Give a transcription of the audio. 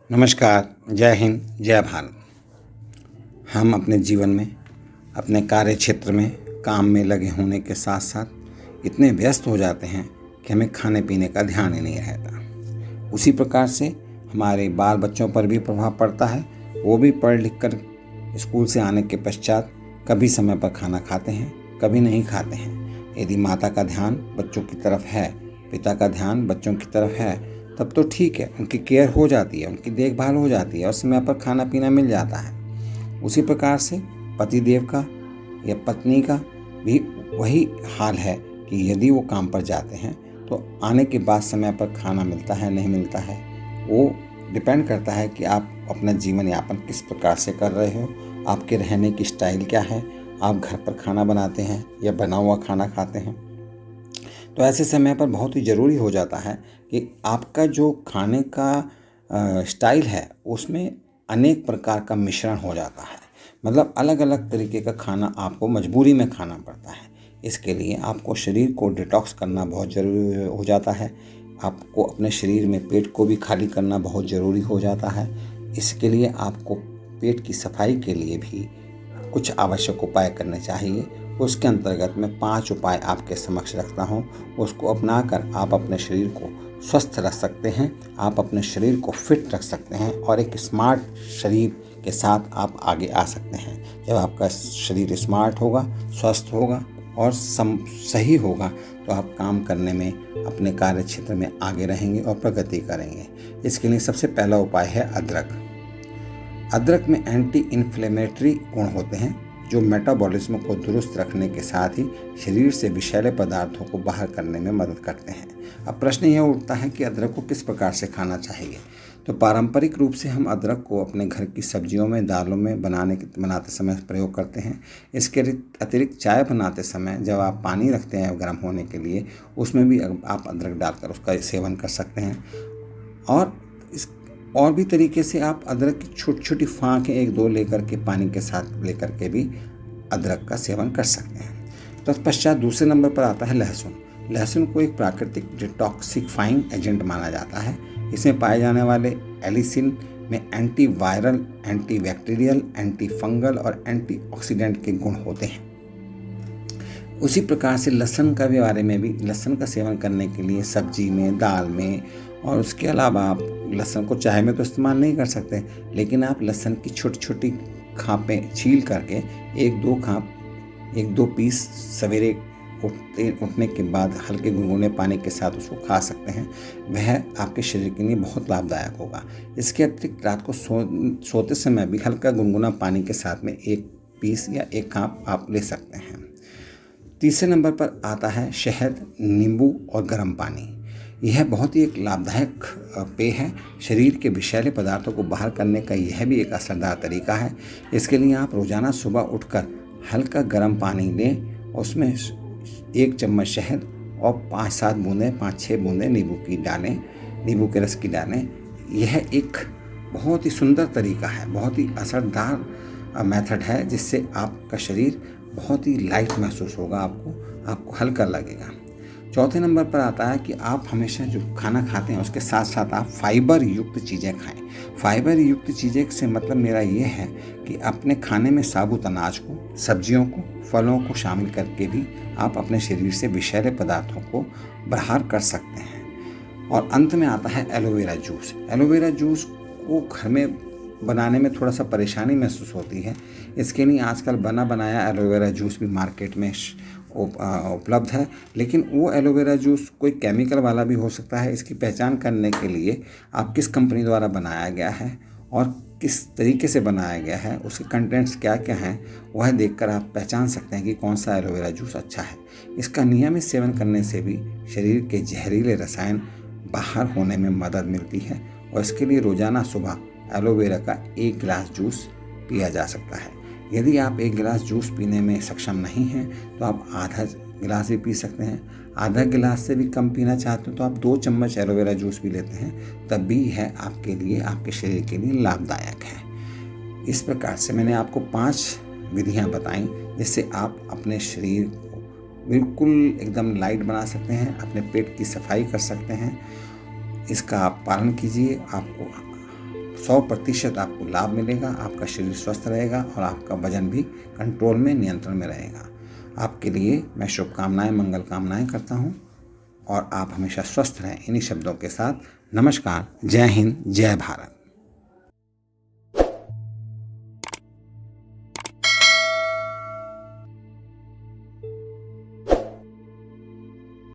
नमस्कार, जय हिंद, जय भारत। हम अपने जीवन में, अपने कार्य क्षेत्र में, काम में लगे होने के साथ साथ इतने व्यस्त हो जाते हैं कि हमें खाने पीने का ध्यान ही नहीं रहता। उसी प्रकार से हमारे बाल बच्चों पर भी प्रभाव पड़ता है। वो भी पढ़ लिख कर स्कूल से आने के पश्चात कभी समय पर खाना खाते हैं, कभी नहीं खाते हैं। यदि माता का ध्यान बच्चों की तरफ है, पिता का ध्यान बच्चों की तरफ है, तब तो ठीक है, उनकी केयर हो जाती है, उनकी देखभाल हो जाती है और समय पर खाना पीना मिल जाता है। उसी प्रकार से पतिदेव का या पत्नी का भी वही हाल है कि यदि वो काम पर जाते हैं तो आने के बाद समय पर खाना मिलता है नहीं मिलता है, वो डिपेंड करता है कि आप अपना जीवन यापन किस प्रकार से कर रहे हो, आपके रहने की स्टाइल क्या है, आप घर पर खाना बनाते हैं या बना हुआ खाना खाते हैं। तो ऐसे समय पर बहुत ही ज़रूरी हो जाता है कि आपका जो खाने का स्टाइल है उसमें अनेक प्रकार का मिश्रण हो जाता है। मतलब अलग अलग तरीके का खाना आपको मजबूरी में खाना पड़ता है। इसके लिए आपको शरीर को डिटॉक्स करना बहुत ज़रूरी हो जाता है। आपको अपने शरीर में पेट को भी खाली करना बहुत ज़रूरी हो जाता है। इसके लिए आपको पेट की सफाई के लिए भी कुछ आवश्यक उपाय करने चाहिए। उसके अंतर्गत मैं 5 उपाय आपके समक्ष रखता हूँ। उसको अपनाकर आप अपने शरीर को स्वस्थ रख सकते हैं, आप अपने शरीर को फिट रख सकते हैं और एक स्मार्ट शरीर के साथ आप आगे आ सकते हैं। जब आपका शरीर स्मार्ट होगा, स्वस्थ होगा और सही होगा तो आप काम करने में, अपने कार्य क्षेत्र में आगे रहेंगे और प्रगति करेंगे। इसके लिए सबसे पहला उपाय है अदरक। अदरक में एंटी इन्फ्लेमेटरी गुण होते हैं जो मेटाबॉलिज्म को दुरुस्त रखने के साथ ही शरीर से विषैले पदार्थों को बाहर करने में मदद करते हैं। अब प्रश्न यह उठता है कि अदरक को किस प्रकार से खाना चाहिए। तो पारंपरिक रूप से हम अदरक को अपने घर की सब्जियों में, दालों में बनाते समय प्रयोग करते हैं। इसके अतिरिक्त चाय बनाते समय जब आप पानी रखते हैं गर्म होने के लिए, उसमें भी आप अदरक डालकर उसका सेवन कर सकते हैं। और भी तरीके से आप अदरक की छोटी छोटी फाँकें 1-2 लेकर के पानी के साथ लेकर के भी अदरक का सेवन कर सकते हैं। तत्पश्चात दूसरे नंबर पर आता है लहसुन। लहसुन को एक प्राकृतिक डिटॉक्सिफाइंग एजेंट माना जाता है। इसमें पाए जाने वाले एलिसिन में anti viral, anti bacterial, anti fungal और एंटीऑक्सीडेंट के गुण होते हैं। उसी प्रकार से लहसुन का भी बारे में भी, लहसुन का सेवन करने के लिए सब्जी में, दाल में, और उसके अलावा आप लहसुन को चाय में तो इस्तेमाल नहीं कर सकते, लेकिन आप लहसुन की छोटी छोटी खापें छील करके 1-2 पीस सवेरे उठने के बाद हल्के गुनगुने पानी के साथ उसको खा सकते हैं। वह आपके शरीर के लिए बहुत लाभदायक होगा। इसके अतिरिक्त रात को सोते समय भी हल्का गुनगुना पानी के साथ में 1 पीस या 1 खाप आप ले सकते हैं। तीसरे नंबर पर आता है शहद, नींबू और गर्म पानी। यह बहुत ही एक लाभदायक पेय है। शरीर के विषैले पदार्थों को बाहर करने का यह भी एक असरदार तरीका है। इसके लिए आप रोज़ाना सुबह उठकर हल्का गर्म पानी लें, उसमें 1 चम्मच शहद और 5-7 बूंदें, 5-6 बूंदें नींबू के रस की डालें। यह एक बहुत ही सुंदर तरीका है, बहुत ही असरदार मेथड है, जिससे आपका शरीर बहुत ही लाइट महसूस होगा, आपको हल्का लगेगा। चौथे नंबर पर आता है कि आप हमेशा जो खाना खाते हैं उसके साथ साथ आप फाइबर युक्त चीज़ें खाएं। फाइबर युक्त चीज़ें से मतलब मेरा ये है कि अपने खाने में साबुत अनाज को, सब्जियों को, फलों को शामिल करके भी आप अपने शरीर से विषैले पदार्थों को बाहर कर सकते हैं। और अंत में आता है एलोवेरा जूस। एलोवेरा जूस को घर में बनाने में थोड़ा सा परेशानी महसूस होती है। इसके लिए आजकल बना बनाया एलोवेरा जूस भी मार्केट में उपलब्ध है, लेकिन वो एलोवेरा जूस कोई केमिकल वाला भी हो सकता है। इसकी पहचान करने के लिए आप किस कंपनी द्वारा बनाया गया है और किस तरीके से बनाया गया है, उसके कंटेंट्स क्या क्या हैं, वह देखकर आप पहचान सकते हैं कि कौन सा एलोवेरा जूस अच्छा है। इसका नियमित सेवन करने से भी शरीर के जहरीले रसायन बाहर होने में मदद मिलती है और इसके लिए रोज़ाना सुबह एलोवेरा का 1 गिलास जूस पिया जा सकता है। यदि आप 1 गिलास जूस पीने में सक्षम नहीं हैं तो आप आधा गिलास भी पी सकते हैं। आधा गिलास से भी कम पीना चाहते हो तो आप 2 चम्मच एलोवेरा जूस पी लेते हैं, तब भी यह आपके लिए, आपके शरीर के लिए लाभदायक है। इस प्रकार से मैंने आपको 5 विधियां बताई जिससे आप अपने शरीर को बिल्कुल एकदम लाइट बना सकते हैं, अपने पेट की सफाई कर सकते हैं। इसका आप पालन कीजिए, आपको 100% आपको लाभ मिलेगा, आपका शरीर स्वस्थ रहेगा और आपका वजन भी कंट्रोल में, नियंत्रण में रहेगा। आपके लिए मैं शुभकामनाएं, मंगल कामनाएं करता हूं और आप हमेशा स्वस्थ रहें। इन्हीं शब्दों के साथ नमस्कार, जय हिंद, जय भारत।